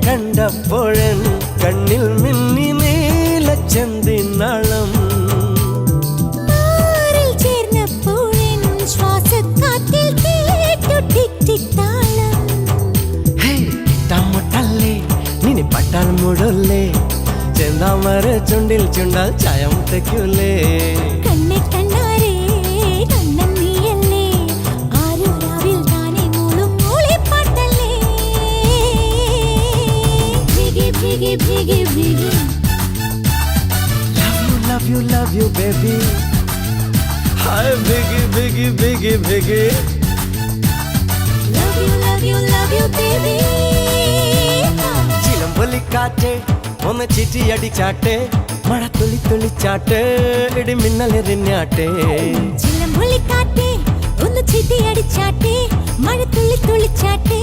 കണ്ടപ്പോഴൻ കണ്ണിൽ മിന്നി നീലച്ചെന്തിനാളം പട്ടാൽ മുടല്ലേ ചെന്താമര ചുണ്ടിൽ ചുണ്ടാൽ ചായം തെക്കൂലേ കണ്ണെ കണ്ണാരേ കണ്ണൻ നീയല്ലേ ആരോ രാവിൽ താനെ മൂളും മൂളിപ്പാട്ടല്ലേ ഭീഗി ഭീഗി ഭീഗി ഭീഗി love you baby hi biggy biggy biggy biggy love you baby കാറ്റേ ഒന്ന് ചിറ്റി അടിച്ചാട്ടെ മഴ തുള്ളി തുള്ളിച്ചാട്ടെ ഇടി മിന്നലെറിഞ്ഞാട്ടെ ചിലമ്പൊലിക്കാറ്റേ ഒന്ന് ചിറ്റി അടിച്ചാട്ടെ മഴ തുള്ളി തുള്ളിച്ചാട്ടെ